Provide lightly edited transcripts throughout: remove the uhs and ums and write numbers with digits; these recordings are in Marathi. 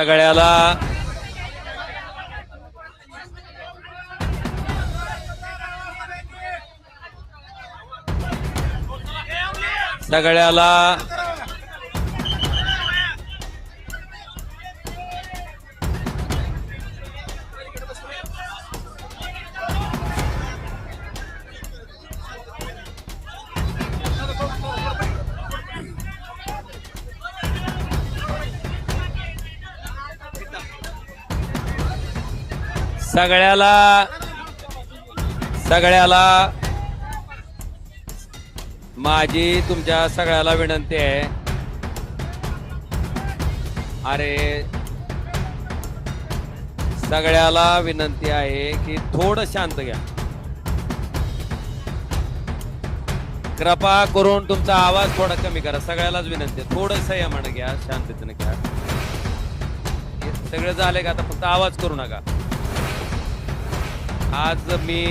सगळ्याला सगळ्याला सगळ्याला सगळ्याला माझी तुमच्या सगळ्याला विनंती आहे. अरे सगळ्याला विनंती आहे की थोडं शांत घ्या. कृपा करून तुमचा आवाज थोडा कमी करा. सगळ्यालाच विनंती आहे, थोडं संयमाने घ्या, शांततेने घ्या. सगळं झालंय का? आता फक्त आवाज करू नका. आज मी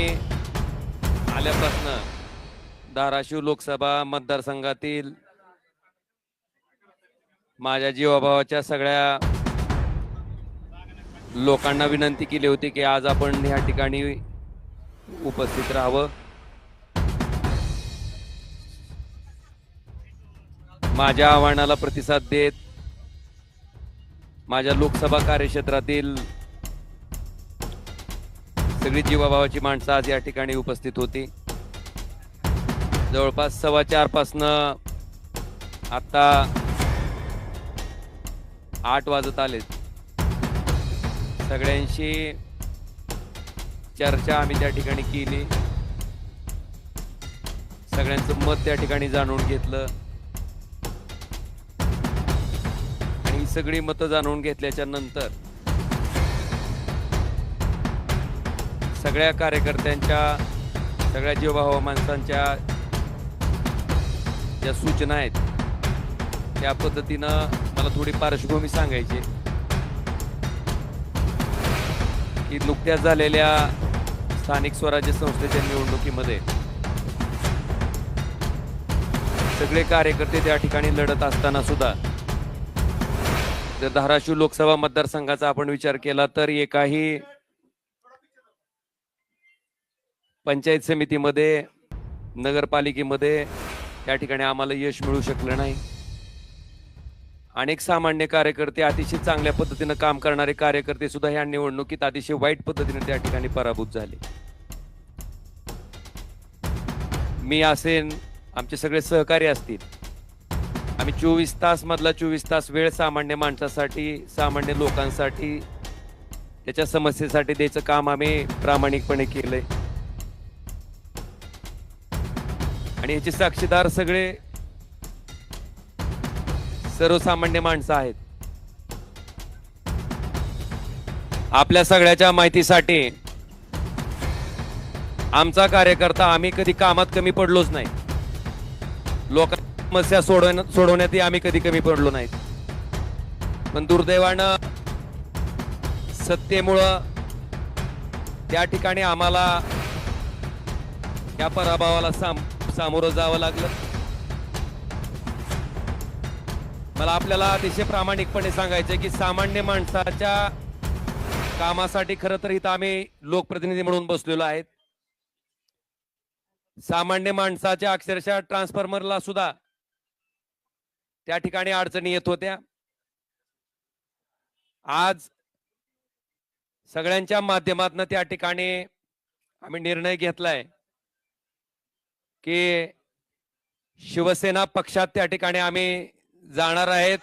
आल्यापासून धाराशिव लोकसभा मतदारसंघातील माझ्या जीवाभावाच्या सगळ्या लोकांना विनंती केली होती की आज आपण या ठिकाणी उपस्थित राहावं. माझ्या आव्हानाला प्रतिसाद देत माझ्या लोकसभा कार्यक्षेत्रातील सगळी जीवाभावाची माणसं आज या ठिकाणी उपस्थित होती. जवळपास 4:15 पासून आता 8 वाजत आलेत. सगळ्यांशी चर्चा आम्ही त्या ठिकाणी केली. सगळ्यांचं मत त्या ठिकाणी जाणून घेतलं आणि ही सगळी मतं जाणून घेतल्याच्या नंतर सगळ्या कार्यकर्त्यांच्या, सगळ्या जीवभाव माणसांच्या ज्या सूचना आहेत त्या पद्धतीनं मला थोडी पार्श्वभूमी सांगायची की नुकत्याच झालेल्या स्थानिक स्वराज्य संस्थेच्या निवडणुकीमध्ये सगळे कार्यकर्ते त्या ठिकाणी लढत असताना सुद्धा जर धाराशिव लोकसभा मतदारसंघाचा आपण विचार केला तर एकाही पंचायत समितीमध्ये, नगरपालिकेमध्ये त्या ठिकाणी आम्हाला यश मिळू शकलं नाही. अनेक सामान्य कार्यकर्ते, अतिशय चांगल्या पद्धतीने काम करणारे कार्यकर्ते सुद्धा ह्या निवडणुकीत अतिशय वाईट पद्धतीने त्या ठिकाणी पराभूत झाले. मी असेन, आमचे सगळे सहकारी असतील, आम्ही 24 तास मधला 24 तास वेळ सामान्य माणसासाठी, सामान्य लोकांसाठी, त्याच्या समस्येसाठी द्यायचं काम आम्ही प्रामाणिकपणे केलंय. आणि याचे साक्षीदार सगळे सर्वसामान्य माणसं आहेत. आपल्या सगळ्याच्या माहितीसाठी आमचा कार्यकर्ता, आम्ही कधी कामात कमी पडलोच नाही. लोकांच्या समस्या सोडवण्यातही आम्ही कधी कमी पडलो नाही. पण दुर्दैवानं सत्तेमुळं त्या ठिकाणी आम्हाला या पराभवाला सामोरं जावं लागलं. मला आपल्याला अतिशय प्रामाणिकपणे सांगायचं की सामान्य माणसाच्या कामासाठी खरं तर इथं आम्ही लोकप्रतिनिधी म्हणून बसलेलो आहेत. सामान्य माणसाच्या अक्षरशः ट्रान्सफॉर्मरला सुद्धा त्या ठिकाणी अडचणी येत होत्या. आज सगळ्यांच्या माध्यमातून त्या ठिकाणी आम्ही निर्णय घेतलाय की शिवसेना पक्षात त्या ठिकाणी आम्ही जाणार आहेत.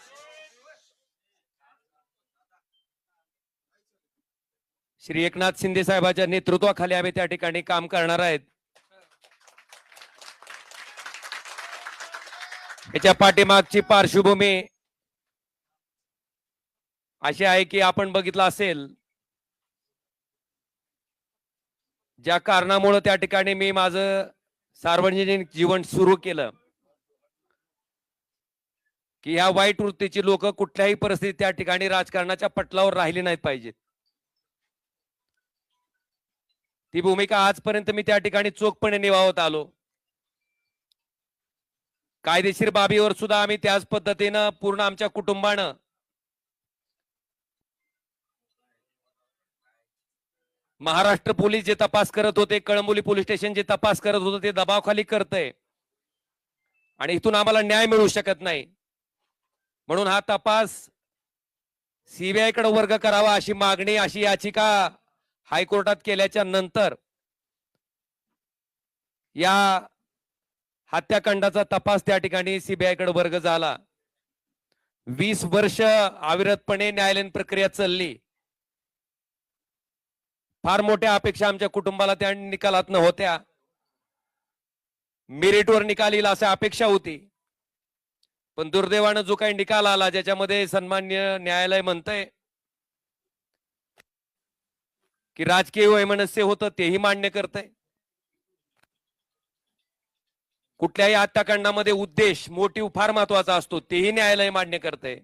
श्री एकनाथ शिंदे साहेबांच्या नेतृत्वाखाली आम्ही त्या ठिकाणी काम करणार आहेत. याच्या पाठीमागची पार्श्वभूमी अशी आहे की आपण बघितलं असेल, ज्या कारणामुळे त्या ठिकाणी मी माझं सार्वजनिक जीवन सुरू केलं की या वाईट वृत्तीची लोक कुठल्याही परिस्थितीत त्या ठिकाणी राजकारणाच्या पटलावर राहिली नाही पाहिजेत. ती भूमिका आजपर्यंत मी त्या ठिकाणी चोखपणे निभावत आलो. कायदेशीर बाबीवर सुद्धा आम्ही त्याच पद्धतीनं पूर्ण आमच्या कुटुंबानं महाराष्ट्र पोलीस जे तपास करत होते, कळंबोली पोलीस स्टेशन जे तपास करत होतं ते दबावाखाली करतंय आणि इथून आम्हाला न्याय मिळू शकत नाही. म्हणून हा तपास सीबीआय कडे वर्ग करावा अशी मागणी, अशी याचिका हायकोर्टात केल्याच्या नंतर या हत्याकांडाचा तपास त्या ठिकाणी सीबीआय कडे वर्ग झाला. 20 वर्ष अविरतपणे न्यायालयीन प्रक्रिया चालली. फार मोठ्या अपेक्षा आमच्या कुटुंबाला त्या निकालात होत्या. मेरिटवर निकाल येईल अशी अपेक्षा होती. पण दुर्दैवानं जो काही निकाल आला ज्याच्यामध्ये सन्माननीय न्यायालय म्हणतंय की राजकीय वैमनस्य होतं तेही मान्य करतंय. कुठल्याही हत्याकांडामध्ये उद्देश, मोटिव्ह फार महत्वाचा असतो तेही न्यायालय मान्य करतंय.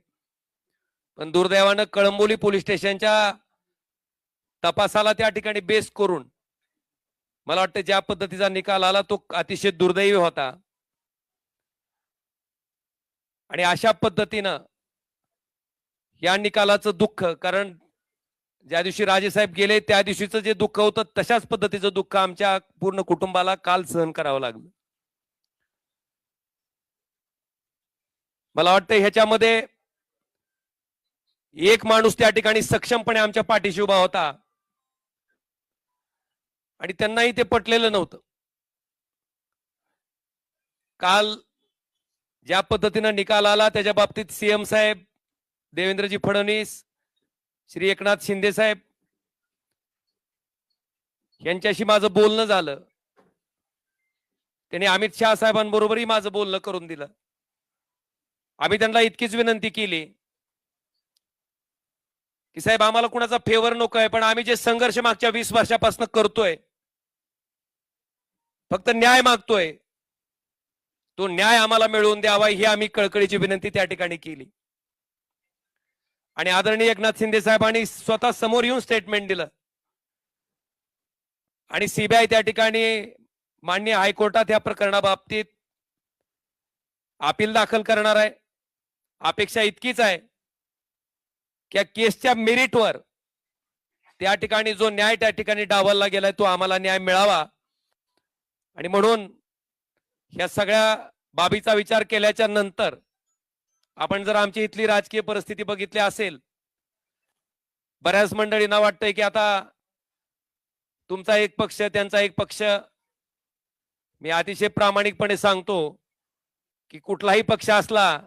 पण दुर्दैवानं कळंबोली पोलीस स्टेशनच्या तपासाला त्या ठिकाणी बेस करून मला वाटतं ज्या पद्धतीचा निकाल आला तो अतिशय दुर्दैवी होता. आणि अशा पद्धतीनं या निकालाचं दुःख, कारण ज्या दिवशी राजेसाहेब गेले त्या दिवशीचं जे दुःख होतं तशाच पद्धतीचं दुःख आमच्या पूर्ण कुटुंबाला काल सहन करावं लागलं. मला वाटतं ह्याच्यामध्ये एक माणूस त्या ठिकाणी सक्षमपणे आमच्या पाठीशी उभा होता आणि त्यांनाही ते पटलेलं नव्हतं. काल ज्या पद्धतीनं निकाल आला त्याच्या बाबतीत सीएम साहेब, देवेंद्रजी फडणवीस, श्री एकनाथ शिंदे साहेब यांच्याशी माझं बोलणं झालं. त्यांनी अमित शहा साहेबांबरोबरही माझं बोलणं करून दिलं. आम्ही त्यांना इतकीच विनंती केली की साहेब आम्हाला कुणाचा फेवर नको आहे, पण आम्ही जे संघर्ष मागच्या 20 वर्षापासून करतोय, फक्त न्याय मागतोय, तो न्याय आम्हाला मिळवून द्यावा ही आम्ही कळकळीची विनंती त्या ठिकाणी केली. आणि आदरणीय एकनाथ शिंदे साहेबांनी स्वतः समोर येऊन स्टेटमेंट दिलं आणि सीबीआय त्या ठिकाणी माननीय हायकोर्टात या प्रकरणाबाबतीत अपील दाखल करणार आहे. अपेक्षा इतकीच आहे की केसच्या मेरिटवर त्या ठिकाणी जो न्याय त्या ठिकाणी डावलला गेलाय तो आम्हाला न्याय मिळावा. आणि म्हणून या सगळ्या बाबीचा विचार केल्याच्या नंतर आपण जर आमची इथली राजकीय परिस्थिती बघितली असेल, बऱ्याच मंडळींना वाटतंय की आता तुमचा एक पक्ष त्यांचा एक पक्ष. मी अतिशय प्रामाणिकपणे सांगतो की कुठलाही पक्ष असला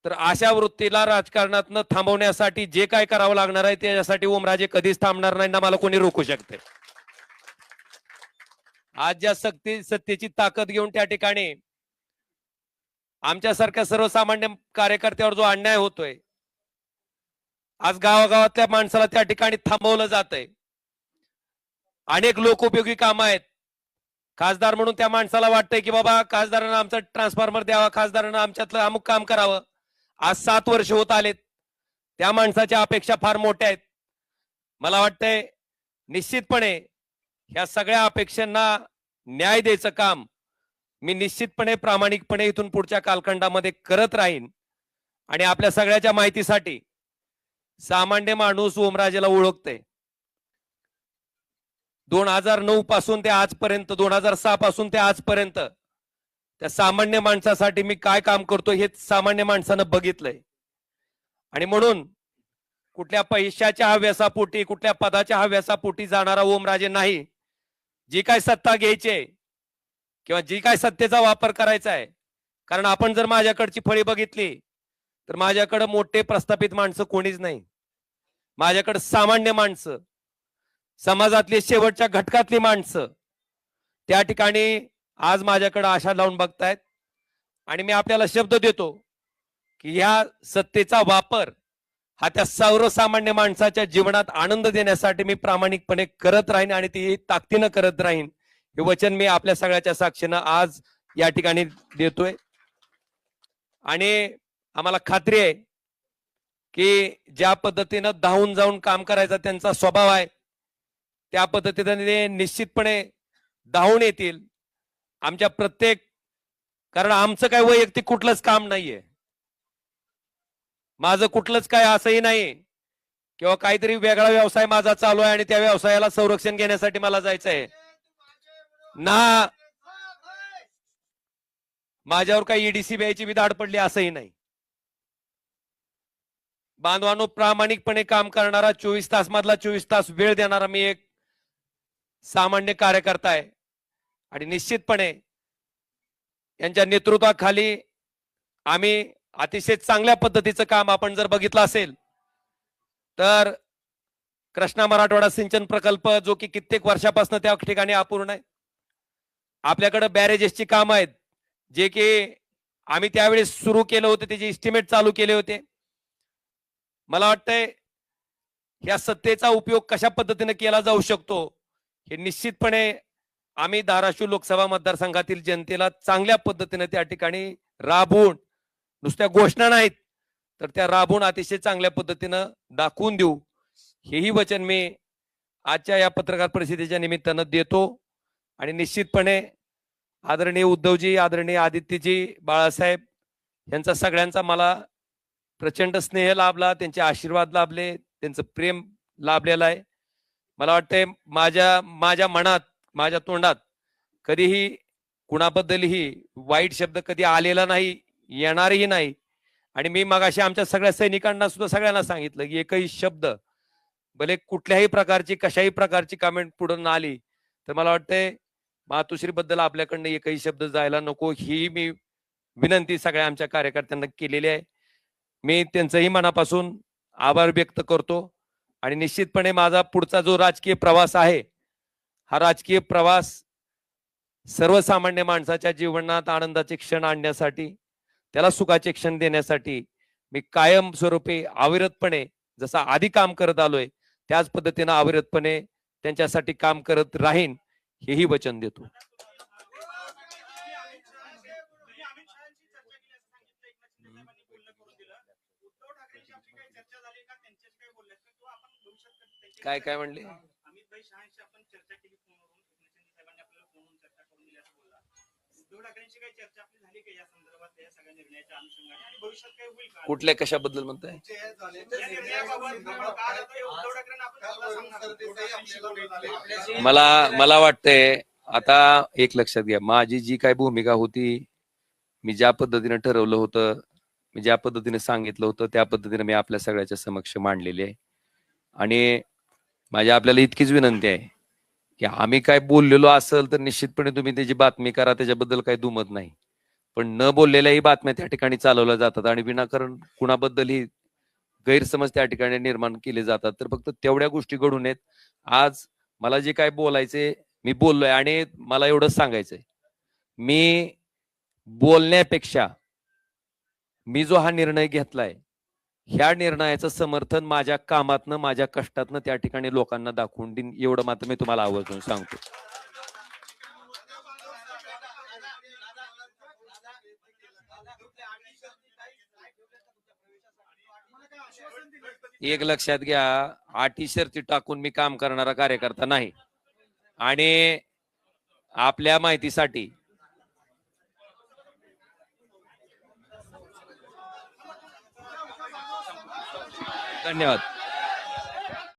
तर अशा वृत्तीला राजकारणात थांबवण्यासाठी जे काय करावं लागणार आहे त्याच्यासाठी ओमराजे कधीच थांबणार नाही ना मला कोणी रोखू शकते. आज ज्या सत्तेची ताकद घेऊन त्या ठिकाणी आमच्यासारख्या सर्वसामान्य कार्यकर्त्यावर जो अन्याय होतोय, आज गावागावातल्या माणसाला त्या ठिकाणी थांबवलं जातंय. अनेक लोकोपयोगी कामं आहेत. खासदार म्हणून त्या माणसाला वाटतंय की बाबा खासदारांना आमचा ट्रान्सफॉर्मर द्यावा, खासदारांना आमच्यातलं अमुक काम करावं. आज 7 वर्ष होत आलेत. त्या माणसाच्या अपेक्षा फार मोठ्या आहेत. मला वाटतंय निश्चितपणे ह्या सगळ्या अपेक्षांना न्याय द्यायचं काम मी निश्चितपणे प्रामाणिकपणे इथून पुढच्या कालखंडामध्ये करत राहीन. आणि आपल्या सगळ्याच्या माहितीसाठी सामान्य माणूस ओमराजेला ओळखते. 2009 पासून ते आजपर्यंत, 2006 पासून ते आजपर्यंत त्या सामान्य माणसासाठी मी काय काम करतो हे सामान्य माणसानं बघितलंय. आणि म्हणून कुठल्या पैशाच्या हव्यासापोटी, कुठल्या पदाच्या हव्यासापोटी जाणारा ओमराजे नाही. जी काय सत्ता घ्यायची किंवा जी काय सत्तेचा वापर करायचा आहे, कारण आपण जर माझ्याकडची फळी बघितली तर माझ्याकडे मोठे प्रस्थापित माणसं कोणीच नाही. माझ्याकडे सामान्य माणसं, समाजातली शेवटच्या घटकातली माणसं त्या ठिकाणी आज माझ्याकडे आशा लावून बघतायत. आणि मी आपल्याला शब्द देतो की ह्या सत्तेचा वापर हा त्या सर्वसामान्य माणसाच्या जीवनात आनंद देण्यासाठी मी प्रामाणिकपणे करत राहीन आणि ती ताकदीनं करत राहीन. हे वचन मी आपल्या सगळ्याच्या साक्षीनं आज या ठिकाणी देतोय. आणि आम्हाला खात्री आहे की ज्या पद्धतीनं धावून जाऊन काम करायचा त्यांचा स्वभाव आहे त्या पद्धतीने ते निश्चितपणे धावून येतील आमच्या प्रत्येक. कारण आमचं काय वैयक्तिक कुठलंच काम नाहीये, माझं कुठलंच काय असंही नाही किंवा काहीतरी वेगळा व्यवसाय माझा चालू आहे आणि त्या व्यवसायाला संरक्षण घेण्यासाठी मला जायचं आहे ना, माझ्यावर काही ईडीसी बीआयची बी धाड पडली असंही नाही. बांधवांनो, प्रामाणिकपणे काम करणारा, 24 तास मधला 24 तास वेळ देणारा मी एक सामान्य कार्यकर्ता आहे आणि निश्चितपणे यांच्या नेतृत्वाखाली आम्ही अतिशय चांगल्या पद्धतीचं काम आपण जर बघितलं असेल तर कृष्णा मराठवाडा सिंचन प्रकल्प जो की कित्येक वर्षापासून त्या ठिकाणी अपूर्ण आहे. आपल्याकडे बॅरेजेसची काम आहेत जे की आम्ही त्यावेळेस सुरू केलं होतं, त्याचे एस्टिमेट चालू केले होते. मला वाटतंय या सत्तेचा उपयोग कशा पद्धतीने केला जाऊ शकतो हे निश्चितपणे आम्ही धाराशिव लोकसभा मतदारसंघातील जनतेला चांगल्या पद्धतीने त्या ठिकाणी राबवून, नुसत्या घोषणा नाहीत तर त्या राबवून अतिशय चांगल्या पद्धतीनं दाखवून देऊ, हेही वचन मी आजच्या या पत्रकार परिषदेच्या निमित्तानं देतो. आणि निश्चितपणे आदरणीय उद्धवजी, आदरणीय आदित्यजी, बाळासाहेब यांचा सगळ्यांचा मला प्रचंड स्नेह लाभला, त्यांचे आशीर्वाद लाभले, त्यांचं प्रेम लाभलेलं आहे. मला वाटतंय माझ्या मनात, माझ्या तोंडात कधीही कुणाबद्दलही वाईट शब्द कधी आलेला नाही, येणारही नाही. आणि मी मगाशी आमच्या सगळ्या सैनिकांना सुद्धा सगळ्यांना सांगितलं की एकही शब्द भले कुठल्याही प्रकारची कशाही प्रकारची कमेंट पुढे आली तर मला वाटतंय मातोश्री बद्दल आपल्याकडनं एकही शब्द जायला नको, ही मी विनंती सगळ्या आमच्या कार्यकर्त्यांना केलेली आहे. मी त्यांचंही मनापासून आभार व्यक्त करतो आणि निश्चितपणे माझा पुढचा जो राजकीय प्रवास आहे, हा राजकीय प्रवास सर्वसामान्य माणसाच्या जीवनात आनंदाचे क्षण आणण्यासाठी, त्याला सुखाचे क्षण देण्यासाठी मी कायम स्वरूपी अविरतपणे जसा आधी काम करत आलोय त्याच पद्धतीने अविरतपणे त्यांच्यासाठी काम करत राहीन, हेही वचन देतो. काय काय म्हणले? कुठल्या कशाबद्दल म्हणताय? मला वाटतंय आता एक लक्षात घ्या, माझी जी काय भूमिका होती, मी ज्या पद्धतीने ठरवलं होतं, मी ज्या पद्धतीने सांगितलं होतं त्या पद्धतीने मी आपल्या सगळ्याच्या समक्ष मांडलेली आहे. आणि माझी आपल्याला इतकीच विनंती आहे की आम्ही काय बोललेलो असेल तर निश्चितपणे तुम्ही त्याची बातमी करा, त्याच्याबद्दल काही दुमत नाही. पण न बोललेल्याही बातम्या त्या ठिकाणी चालवल्या जातात आणि विनाकारण कुणाबद्दलही गैरसमज त्या ठिकाणी निर्माण केले जातात. तर फक्त तेवढ्या गोष्टी घडून येत. आज मला जे काय बोलायचे मी बोललोय आणि मला एवढंच सांगायचंय, मी बोलण्यापेक्षा मी जो हा निर्णय घेतलाय ह्या निर्णयाचं समर्थन माझ्या कामातनं, माझ्या कष्टातनं त्या ठिकाणी लोकांना दाखवून देईन, एवढं मात्र मी तुम्हाला आवर्जून सांगतो. एक लक्षात घ्या, अटी शर्ती टाकून मी काम करणारा कार्यकर्ता नाही. आणि आपल्या माहितीसाठी धन्यवाद.